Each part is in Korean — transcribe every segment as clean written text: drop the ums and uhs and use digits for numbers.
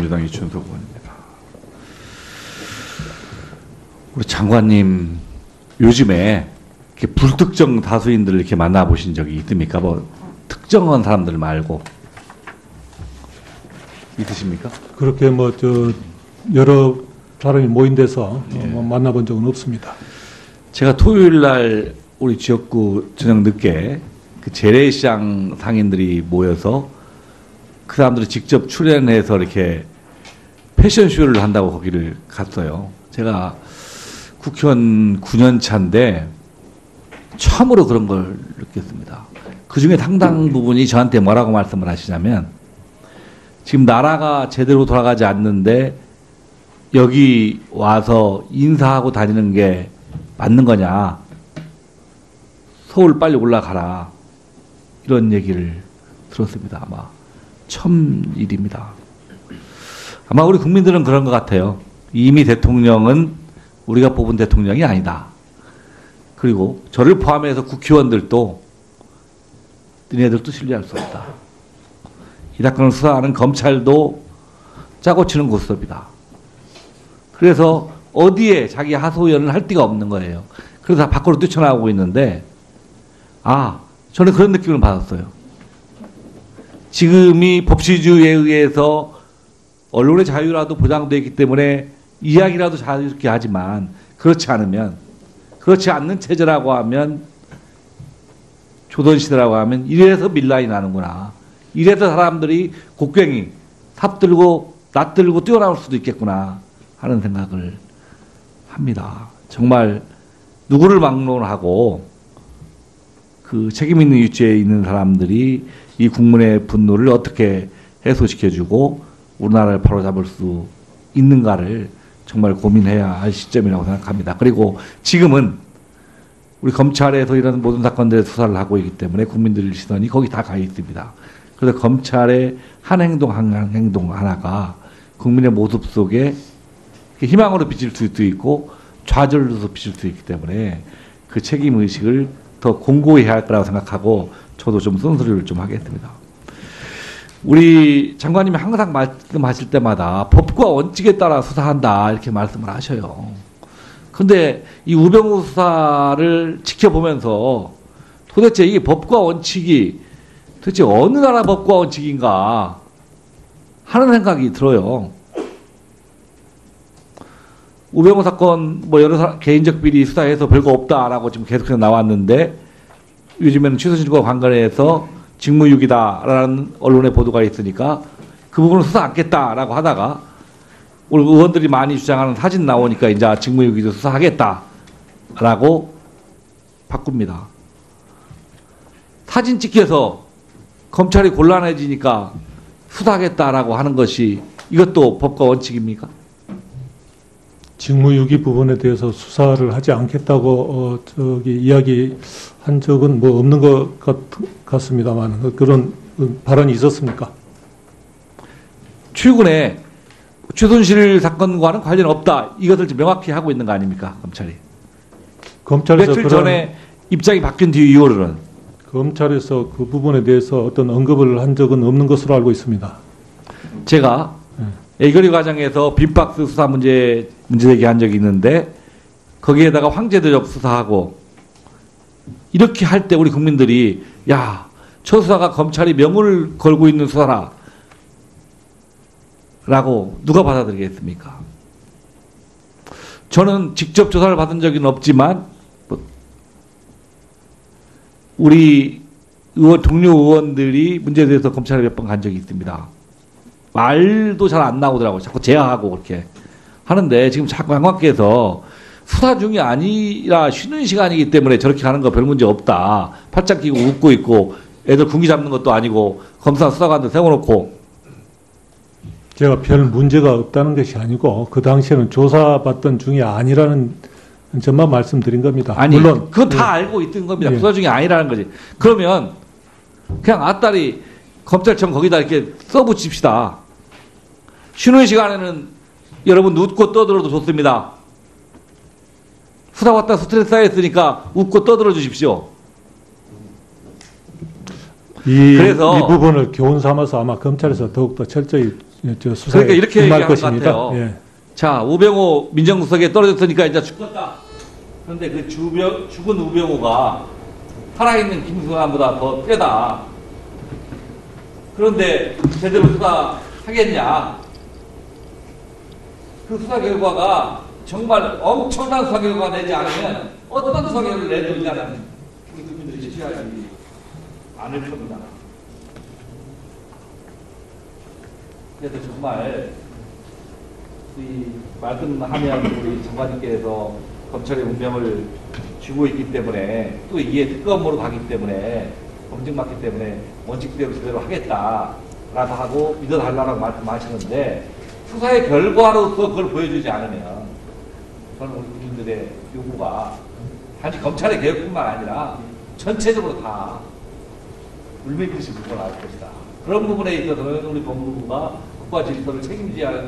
더불어민주당 이춘석 의원입니다. 우리 장관님 요즘에 이렇게 불특정 다수인들을 이렇게 만나보신 적이 있습니까? 뭐 특정한 사람들 말고 있으십니까? 그렇게 여러 사람이 모인 데서 만나본 적은 없습니다. 제가 토요일 날 우리 지역구 저녁 늦게 그 재래시장 상인들이 모여서 그 사람들이 직접 출연해서 이렇게 패션쇼를 한다고 거기를 갔어요. 제가 국회의원 9년 차인데 처음으로 그런 걸 느꼈습니다. 그 중에 상당 부분이 저한테 뭐라고 말씀을 하시냐면 지금 나라가 제대로 돌아가지 않는데 여기 와서 인사하고 다니는 게 맞는 거냐. 서울 빨리 올라가라. 이런 얘기를 들었습니다. 아마 처음 일입니다. 아마 우리 국민들은 그런 것 같아요. 이미 대통령은 우리가 뽑은 대통령이 아니다. 그리고 저를 포함해서 국회의원들도 너네들도 신뢰할 수 없다. 이 사건을 수사하는 검찰도 짜고 치는 고스톱이다. 그래서 어디에 자기 하소연을 할 데가 없는 거예요. 그래서 다 밖으로 뛰쳐나오고 있는데 저는 그런 느낌을 받았어요. 지금이 법치주의에 의해서 언론의 자유라도 보장되어 있기 때문에 이야기라도 자유롭게 하지만 그렇지 않는 체제라고 하면 조선시대라고 하면 이래서 밀란이 나는구나. 이래서 사람들이 곡괭이 삽들고 낫들고 뛰어나올 수도 있겠구나 하는 생각을 합니다. 정말 누구를 막론하고 그 책임 있는 위치에 있는 사람들이 이 국민의 분노를 어떻게 해소시켜주고 우리나라를 바로잡을 수 있는가를 정말 고민해야 할 시점이라고 생각합니다. 그리고 지금은 우리 검찰에서 이런 모든 사건들의 수사를 하고 있기 때문에 국민들 시선이 거기 다 가 있습니다. 그래서 검찰의 한 행동 한 행동 하나가 국민의 모습 속에 희망으로 비칠 수도 있고 좌절로서 비칠 수 있기 때문에 그 책임의식을 더 공고히 해야 할 거라고 생각하고 저도 좀 쓴소리를 좀 하겠습니다. 우리 장관님이 항상 말씀하실 때마다 법과 원칙에 따라 수사한다 이렇게 말씀을 하셔요. 그런데 이 우병우 수사를 지켜보면서 도대체 이 법과 원칙이 도대체 어느 나라 법과 원칙인가 하는 생각이 들어요. 우병우 사건 여러 개인적 비리 수사해서 별거 없다라고 지금 계속해서 나왔는데 요즘에는 취소신고와 관련해서 직무유기다라는 언론의 보도가 있으니까 그 부분을 수사 않겠다라고 하다가 우리 의원들이 많이 주장하는 사진 나오니까 이제 직무유기도 수사하겠다라고 바꿉니다. 사진 찍혀서 검찰이 곤란해지니까 수사하겠다라고 하는 것이 이것도 법과 원칙입니까? 직무유기 부분에 대해서 수사를 하지 않겠다고 이야기한 적은 없는 것 같습니다만 그런 발언이 있었습니까? 최근에 최순실 사건과는 관련 없다. 이것을 명확히 하고 있는 거 아닙니까? 검찰이. 검찰에서 며칠 전에 입장이 바뀐 이후로는 검찰에서 그 부분에 대해서 어떤 언급을 한 적은 없는 것으로 알고 있습니다. 제가 애결위 과정에서 빈박스 수사 문제 제기한 적이 있는데 거기에다가 황제대접 수사하고 이렇게 할 때 우리 국민들이 저 수사가 검찰이 명을 걸고 있는 수사라 라고 누가 받아들이겠습니까? 저는 직접 조사를 받은 적은 없지만 우리 동료 의원들이 문제에 대해서 검찰에 몇 번 간 적이 있습니다. 말도 잘 안 나오더라고요. 자꾸 제하하고 그렇게 하는데 지금 자꾸 장관께서 수사 중이 아니라 쉬는 시간이기 때문에 저렇게 하는 거 별 문제 없다. 팔짱 끼고 웃고 있고 애들 군기 잡는 것도 아니고 검사 수사관들 세워놓고 제가 별 문제가 없다는 것이 아니고 그 당시에는 조사받던 중이 아니라는 점만 말씀드린 겁니다. 아니, 물론 그건 다 알고 있던 겁니다. 수사 중이 아니라는 거지. 그러면 그냥 앞다리 검찰청 거기다 이렇게 써붙입시다. 쉬는 시간에는 여러분 웃고 떠들어도 좋습니다. 수사 왔다 스트레스 쌓였으니까 웃고 떠들어 주십시오. 그래서 이 부분을 교훈 삼아서 아마 검찰에서 더욱더 철저히 저 수사에 그러니까 이렇게 임할 얘기하는 것 것입니다. 같아요. 예. 자, 우병우 민정수석에 떨어졌으니까 이제 죽었다. 그런데 그 죽은 우병우가 살아있는 김수환보다 더 세다. 그런데 제대로 수사하겠냐? 그 수사 결과가 정말 엄청난 수사 결과가 내지 않으면 어떤 수사 결과를 내도 일단은 우리 국민들이 지지하지 않을 겁니다. 그래서 정말 이 말씀하면 우리 장관님께서 검찰의 운명을 쥐고 있기 때문에 또 이게 특검으로 가기 때문에 검증받기 때문에 원칙대로 제대로 하겠다라고 하고 믿어달라고 말씀하시는데 수사의 결과로서 그걸 보여주지 않으면 저는 우리 국민들의 요구가 단지 검찰의 개혁뿐만 아니라 전체적으로 다 물밀듯이 물고 나올 것이다. 그런 부분에 있어서는 우리 법무부가 국가 질서를 책임져야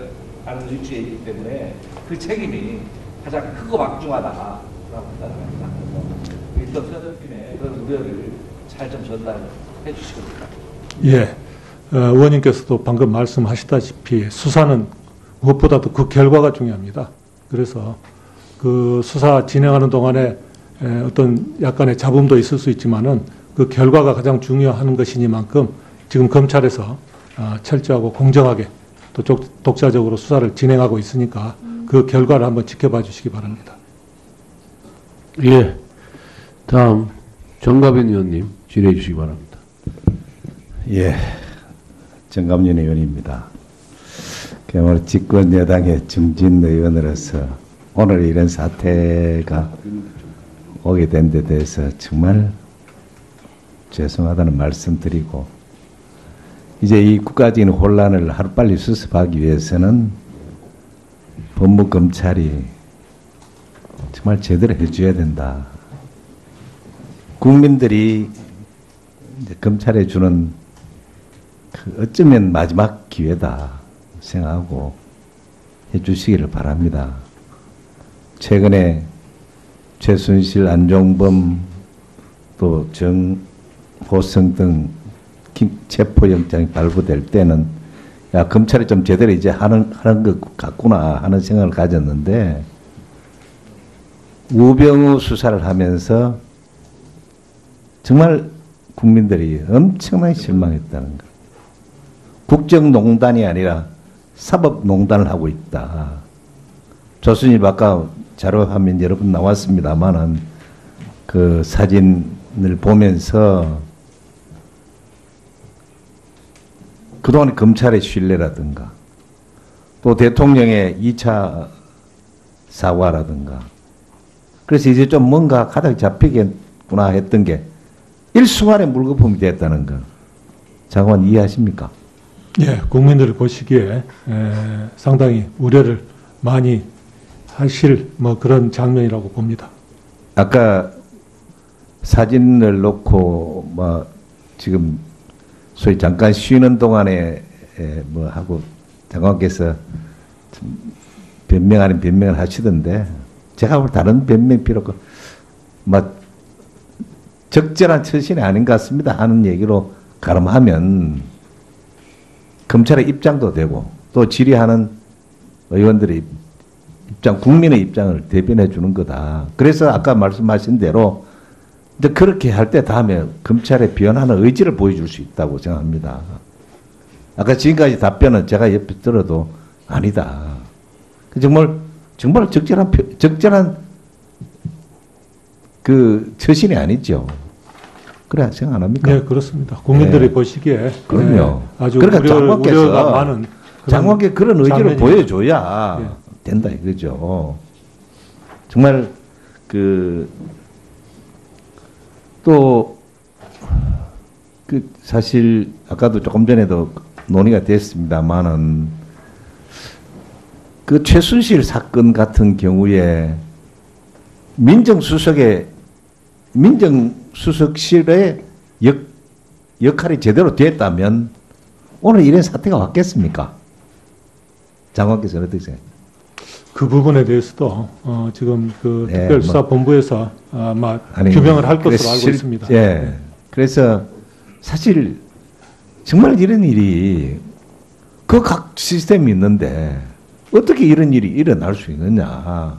하는 위치에 있기 때문에 그 책임이 가장 크고 막중하다라고 생각합니다. 그래서 일선 수사팀에 그런 우려를 잘 좀 전달해 주시기 바랍니다. 예. 의원님께서도 방금 말씀하시다시피 수사는 무엇보다도 그 결과가 중요합니다. 그래서 그 수사 진행하는 동안에 어떤 약간의 잡음도 있을 수 있지만은 그 결과가 가장 중요한 것이니만큼 지금 검찰에서 철저하고 공정하게 또 독자적으로 수사를 진행하고 있으니까 그 결과를 한번 지켜봐 주시기 바랍니다. 예. 다음 정가빈 의원님 질의해 주시기 바랍니다. 예, 정감윤 의원입니다. 오늘 집권 여당의 중진 의원으로서 오늘 이런 사태가 오게 된 데 대해서 정말 죄송하다는 말씀 드리고, 이제 이 국가적인 혼란을 하루빨리 수습하기 위해서는 법무검찰이 정말 제대로 해줘야 된다. 국민들이 이제 검찰에 주는 그 어쩌면 마지막 기회다 생각하고 해주시기를 바랍니다. 최근에 최순실, 안종범, 또 정호성 등 체포영장이 발부될 때는 야, 검찰이 좀 제대로 이제 하는 것 같구나 하는 생각을 가졌는데, 우병우 수사를 하면서 정말 국민들이 엄청나게 실망했다는 것. 국정농단이 아니라 사법농단을 하고 있다. 조선일보 아까 자료화면 여러분 나왔습니다만은 그 사진을 보면서 그동안 검찰의 신뢰라든가 또 대통령의 2차 사과라든가, 그래서 이제 좀 뭔가 가닥 잡히겠구나 했던 게 일순간에 물거품이 됐다는 거 장관 이해하십니까? 예, 국민들이 보시기에 상당히 우려를 많이 하실 그런 장면이라고 봅니다. 아까 사진을 놓고 지금 소위 잠깐 쉬는 동안에 하고 장관께서 변명 아닌 변명을 하시던데, 제가 오늘 다른 변명 필요 없고 적절한 처신이 아닌 것 같습니다 하는 얘기로 가름하면 검찰의 입장도 되고 또 질의하는 의원들의 입장, 국민의 입장을 대변해 주는 거다. 그래서 아까 말씀하신 대로 이제 그렇게 할 때 다음에 검찰의 변화하는 의지를 보여줄 수 있다고 생각합니다. 아까 지금까지 답변은 제가 옆에 들어도 아니다. 정말 적절한 그 처신이 아니죠. 그래 생각 안 합니까? 네, 그렇습니다. 국민들이 네. 보시기에 그럼요. 아주 그러니까 우려가 많은 장관께 그런 의지를 장면이죠. 보여줘야 예. 된다 이거죠. 정말 사실 아까도 조금 전에도 논의가 됐습니다만은 그 최순실 사건 같은 경우에 민정수석실의 역할이 제대로 됐다면 오늘 이런 사태가 왔겠습니까? 장관께서는 어떻게 생각해요? 그 부분에 대해서도 지금 그 네, 특별수사본부에서 아마 규명을 할 것으로 알고 있습니다. 예. 그래서 사실 정말 이런 일이 그 각 시스템이 있는데 어떻게 이런 일이 일어날 수 있느냐.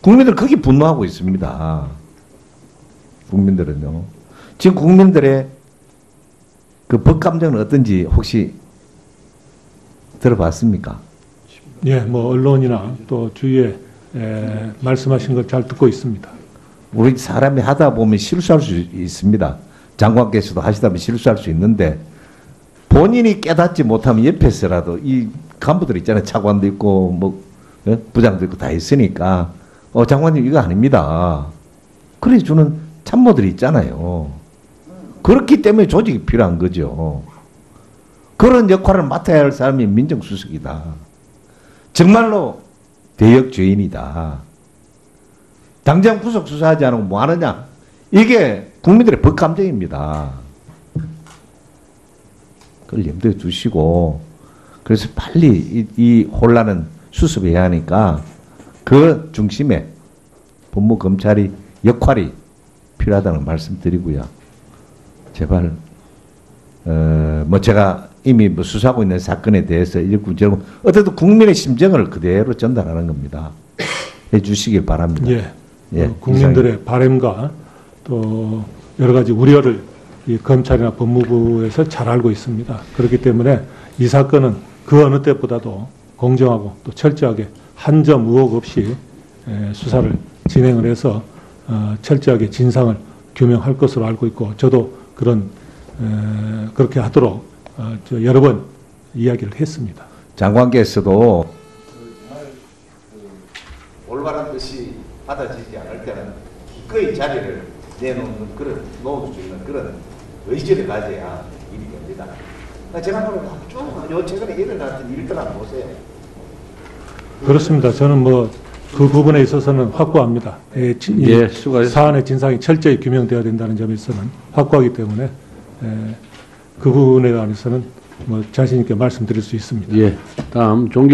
국민들 거기 분노하고 있습니다. 국민들은요. 지금 국민들의 그 법감정은 어떤지 혹시 들어봤습니까? 예, 뭐 언론이나 또 주위에 말씀하신 걸 잘 듣고 있습니다. 우리 사람이 하다 보면 실수할 수 있습니다. 장관께서도 하시다 보면 실수할 수 있는데 본인이 깨닫지 못하면 옆에서라도 이 간부들 있잖아요. 차관도 있고 뭐 부장도 있고 다 있으니까 장관님 이거 아닙니다. 그래 주는 참모들이 있잖아요. 그렇기 때문에 조직이 필요한 거죠. 그런 역할을 맡아야 할 사람이 민정수석이다. 정말로 대역죄인이다. 당장 구속 수사하지 않으면 뭐 하느냐? 이게 국민들의 법감정입니다. 그걸 염두에 두시고 그래서 빨리 이 혼란은 수습해야 하니까 그 중심에 법무검찰이 역할이 필요하다는 말씀 드리고요. 제발 뭐 제가 이미 뭐 수사하고 있는 사건에 대해서 일꾼처럼 어쨌든 국민의 심정을 그대로 전달하는 겁니다. 해 주시길 바랍니다. 예. 예, 국민들의 바람과 또 여러 가지 우려를 이 검찰이나 법무부에서 잘 알고 있습니다. 그렇기 때문에 이 사건은 그 어느 때보다도 공정하고 또 철저하게 한 점 의혹 없이 수사를 진행을 해서 철저하게 진상을 규명할 것으로 알고 있고 저도 그렇게 하도록 여러 번 이야기를 했습니다. 장관께서도 올바른 뜻이 받아지지 않을 때는 기꺼이 자리를 내놓는 그런 놓을 수 있는 그런 의지를 가져야 일이 됩니다. 제가 보는 요 최근에 일어났던 일들 한번 보세요. 그렇습니다. 저는 뭐 그 부분에 있어서는 확고합니다. 예, 수고하셨습니다. 사안의 진상이 철저히 규명되어야 된다는 점에서는 확고하기 때문에 그 부분에 관해서는 뭐 자신 있게 말씀드릴 수 있습니다. 예, 다음 종교